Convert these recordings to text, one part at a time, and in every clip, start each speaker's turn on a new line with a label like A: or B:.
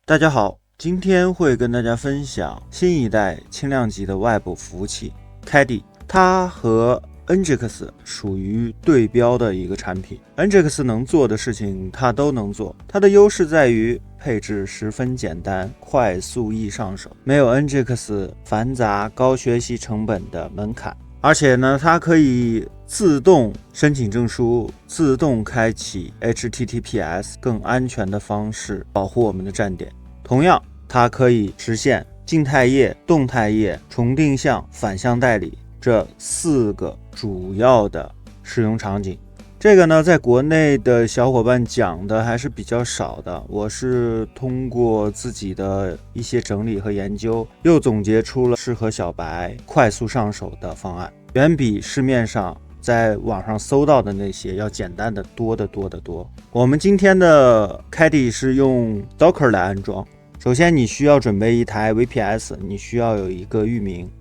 A: 大家好，今天会跟大家分享新一代轻量级的外部服务器 Kedi， 它和 NGIX 属于对标的一个产品。NGIX 能做的事情它都能做，它的优势在于配置十分简单，快速易上手，没有 NGIX 繁杂高学习成本的门槛。而且呢，它可以自动申请证书，自动开启 HTTPS 更安全的方式保护我们的站点。同样，它可以实现静态页、动态页、重定向、反向代理这4个主要的使用场景。这个呢，在国内的小伙伴讲的还是比较少的，我是通过自己的一些整理和研究，又总结出了适合小白快速上手的方案，远比市面上在网上搜到的那些要简单的多得多。我们今天的 Kedi 是用 Docker 来安装。首先你需要准备一台 VPS， 你需要有一个域名。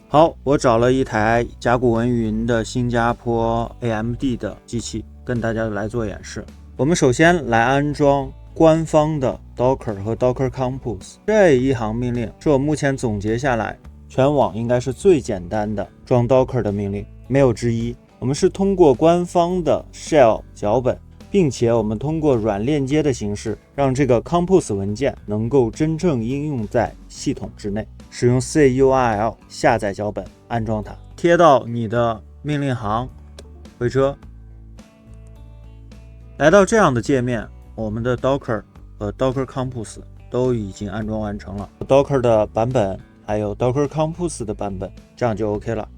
A: 好，我找了一台甲骨文云的新加坡 AMD 的机器，跟大家来做演示。我们首先来安装官方的 Docker 和 Docker Compose 这一行命令，是我目前总结下来全网应该是最简单的装 Docker 的命令，没有之一。我们是通过官方的 Shell 脚本，并且我们通过软链接的形式，让这个 Compose 文件能够真正应用在系统之内。使用 CURL 下载脚本，安装它，贴到你的命令行，回车。来到这样的界面，我们的 Docker 和 Docker Compose 都已经安装完成了， Docker 的版本还有 Docker Compose 的版本，这样就 OK 了。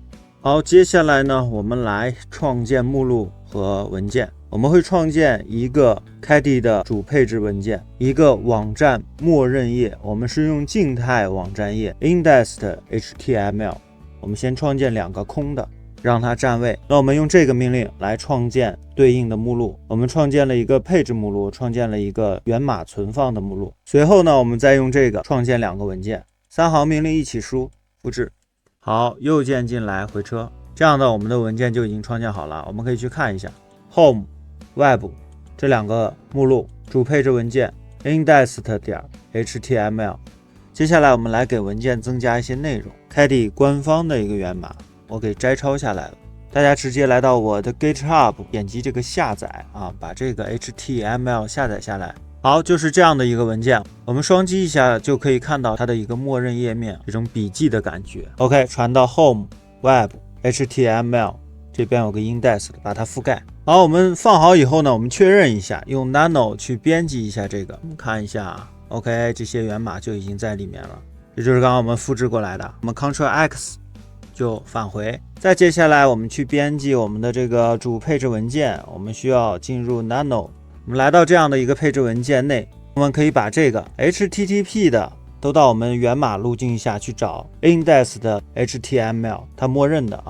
A: 好，接下来呢，我们来创建目录和文件。我们会创建一个 Kedi 的主配置文件，一个网站默认页，我们是用静态网站页 index.html。 我们先创建2个空的，让它占位。那我们用这个命令来创建对应的目录。我们创建了一个配置目录，创建了一个源码存放的目录。随后呢，我们再用这个创建2个文件，3行命令一起输，复制。好，右键进来回车，这样的我们的文件就已经创建好了。我们可以去看一下 Home Web 这2个目录，主配置文件 index.html。 接下来我们来给文件增加一些内容。 Kedi 官方的一个源码我给摘抄下来了，大家直接来到我的 GitHub， 点击这个下载把这个 HTML 下载下来。好，就是这样的一个文件，我们双击一下就可以看到它的一个默认页面，这种笔记的感觉。 OK， 传到 Home Web HTML， 这边有个 index 把它覆盖。好，我们放好以后呢，我们确认一下，用 Nano 去编辑一下这个，我们看一下 OK， 这些源码就已经在里面了，这就是刚刚我们复制过来的。我们 Ctrl X 就返回。再接下来我们去编辑我们的这个主配置文件，我们需要进入 Nano， 我们来到这样的一个配置文件内，我们可以把这个 HTTP 的都到我们源码路径下去找 index 的 HTML， 它默认的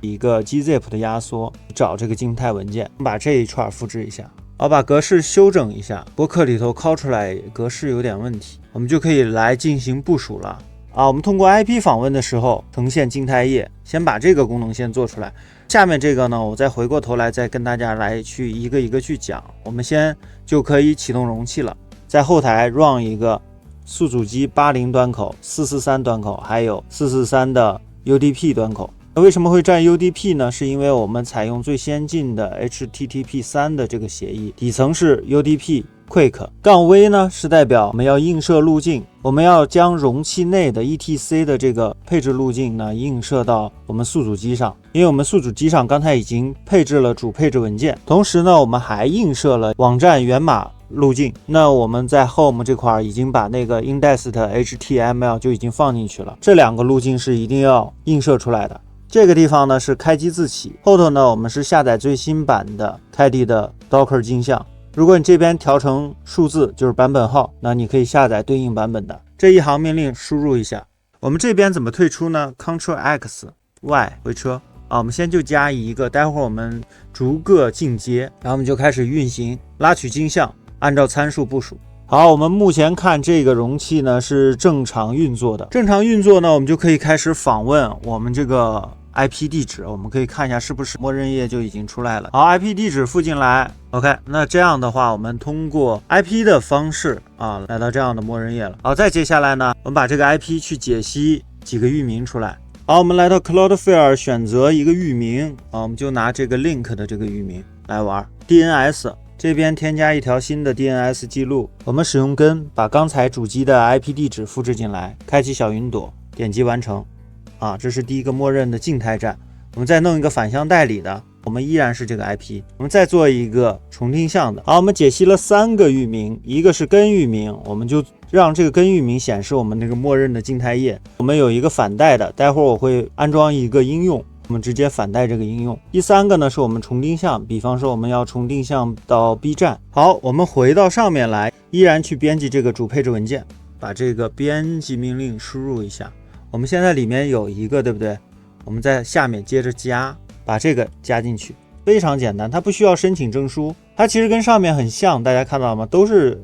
A: 一个 gzip 的压缩，找这个静态文件，把这一串复制一下，把格式修整一下，博客里头拷出来格式有点问题，我们就可以来进行部署了。我们通过 IP 访问的时候呈现静态页，先把这个功能先做出来。下面这个呢，我再回过头来再跟大家来去一个一个去讲。我们先就可以启动容器了，在后台 run 一个宿主机80端口、443端口，还有443的 UDP 端口。为什么会占 UDP 呢？是因为我们采用最先进的 HTTP3 的这个协议，底层是 UDP Quick，-V 呢是代表我们要映射路径，我们要将容器内的 ETC 的这个配置路径呢映射到我们宿主机上，因为我们宿主机上刚才已经配置了主配置文件，同时呢我们还映射了网站源码路径。那我们在 Home 这块已经把那个 index 的 HTML 就已经放进去了，这2个路径是一定要映射出来的。这个地方呢是开机自启，后头呢我们是下载最新版的 Kedi 的 Docker 镜像。如果你这边调成数字，就是版本号，那你可以下载对应版本的。这一行命令输入一下。我们这边怎么退出呢？ Ctrl X Y 回车。我们先就加一个，待会儿我们逐个进阶，然后我们就开始运行，拉取镜像，按照参数部署。好，我们目前看这个容器呢是正常运作的。正常运作呢，我们就可以开始访问我们这个 IP 地址，我们可以看一下是不是默认页就已经出来了。好 ，IP 地址附进来 ，OK， 那这样的话，我们通过 IP 的方式啊，来到这样的默认页了。好，再接下来呢，我们把这个 IP 去解析几个域名出来。好，我们来到 Cloudflare 选择一个域名啊，我们就拿这个 link 的这个域名来玩 DNS。这边添加一条新的 DNS 记录，我们使用根把刚才主机的 IP 地址复制进来，开启小云朵，点击完成。啊，这是第一个默认的静态站。我们再弄一个反向代理的，我们依然是这个 IP。我们再做一个重定向的。好，我们解析了3个域名，一个是根域名，我们就让这个根域名显示我们这个默认的静态页。我们有一个反带的，待会儿我会安装一个应用。我们直接反带这个应用。第3个呢是我们重定向，比方说我们要重定向到 B 站。好，我们回到上面来，依然去编辑这个主配置文件，把这个编辑命令输入一下。我们现在里面有一个，对不对？我们在下面接着加，把这个加进去，非常简单，它不需要申请证书，它其实跟上面很像，大家看到了吗？都是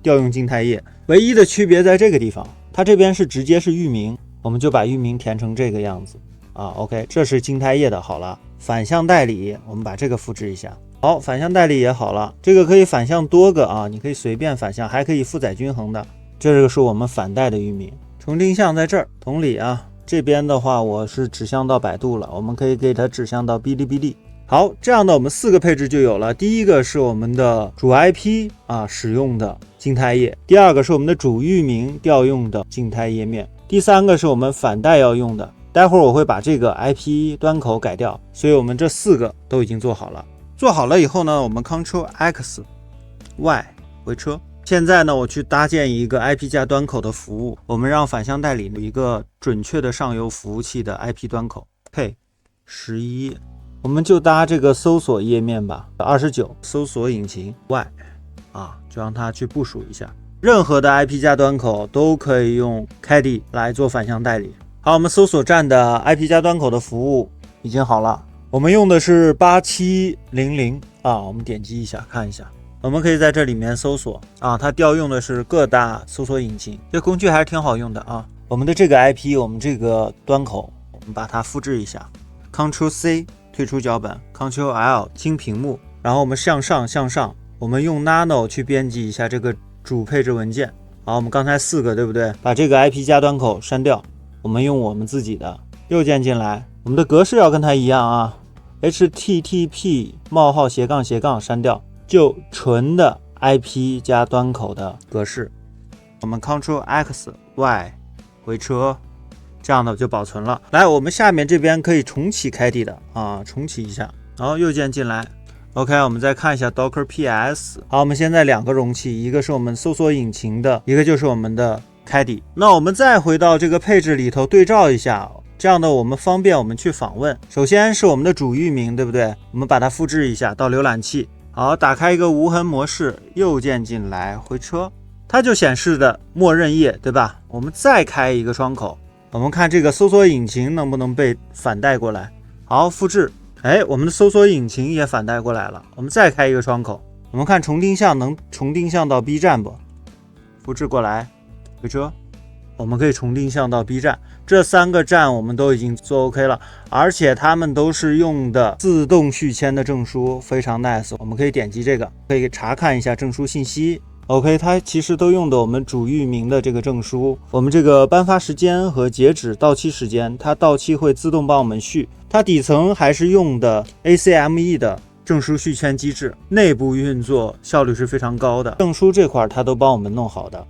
A: 调用静态页，唯一的区别在这个地方，它这边是直接是域名，我们就把域名填成这个样子。OK， 这是静态页的，好了。反向代理，我们把这个复制一下。好，反向代理也好了，这个可以反向多个啊，你可以随便反向，还可以负载均衡的。这个是我们反带的域名。重定向在这儿，同理啊，这边的话我是指向到百度了，我们可以给它指向到哔哩哔哩。好，这样的我们4个配置就有了。第一个是我们的主 IP 使用的静态页，第2个是我们的主域名调用的静态页面，第3个是我们反带要用的。待会儿我会把这个 IP 端口改掉，所以我们这4个都已经做好了。做好了以后呢，我们 Ctrl X Y 回车。现在呢，我去搭建一个 IP 加端口的服务，我们让反向代理有一个准确的上游服务器的 IP 端口配11，我们就搭这个搜索页面吧，29搜索引擎 Y 就让它去部署一下。任何的 IP 加端口都可以用 KDE 来做反向代理。好，我们搜索站的 IP 加端口的服务已经好了，我们用的是8700我们点击一下看一下，我们可以在这里面搜索它调用的是各大搜索引擎，这工具还是挺好用的啊。我们的这个 IP， 我们这个端口，我们把它复制一下 ，Ctrl C 退出脚本 ，Ctrl L 清屏幕，然后我们向上，我们用 Nano 去编辑一下这个主配置文件。好，我们刚才4个对不对？把这个 IP 加端口删掉。我们用我们自己的右键进来，我们的格式要跟它一样啊 ，HTTP:// 删掉，就纯的 IP 加端口的格式。我们 Ctrl X Y 回车，这样的就保存了。来，我们下面这边可以重启开地的重启一下，然后右键进来。OK， 我们再看一下 Docker PS。好，我们现在2个容器，一个是我们搜索引擎的，一个就是我们的KDE。那我们再回到这个配置里头对照一下，这样的我们方便我们去访问。首先是我们的主域名，对不对？我们把它复制一下到浏览器。好，打开一个无痕模式，右键进来回车，它就显示的默认页，对吧？我们再开一个窗口，我们看这个搜索引擎能不能被反带过来。好，复制，我们的搜索引擎也反带过来了。我们再开一个窗口，我们看重定向能重定向到 B 站不？复制过来。回车，我们可以重定向到 B 站，这3个站我们都已经做 OK 了，而且他们都是用的自动续签的证书，非常 nice。我们可以点击这个，可以查看一下证书信息。OK， 它其实都用的我们主域名的这个证书，我们这个颁发时间和截止到期时间，它到期会自动帮我们续。它底层还是用的 ACME 的证书续签机制，内部运作效率是非常高的，证书这块它都帮我们弄好的。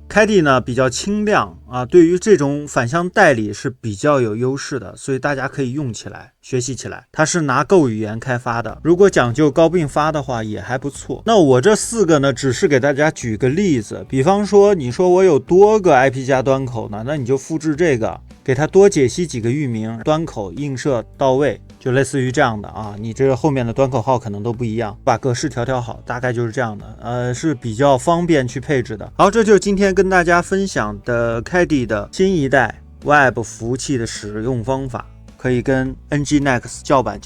A: KDE 呢比较轻量对于这种反向代理是比较有优势的，所以大家可以用起来学习起来。它是拿 Go 语言开发的，如果讲究高并发的话也还不错。那我这4个呢只是给大家举个例子，比方说你说我有多个 IP 加端口呢，那你就复制这个，给它多解析几个域名，端口映射到位，就类似于这样的你这个后面的端口号可能都不一样，把格式调好，大概就是这样的，是比较方便去配置的。好，这就是今天跟大家分享的 KDE 的新一代 Web 服务器的使用方法，可以跟 Nginx 叫板，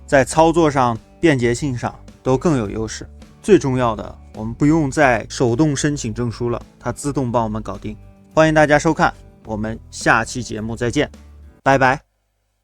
A: 在操作上、便捷性上都更有优势。最重要的，我们不用再手动申请证书了，它自动帮我们搞定。欢迎大家收看，我们下期节目再见，拜拜。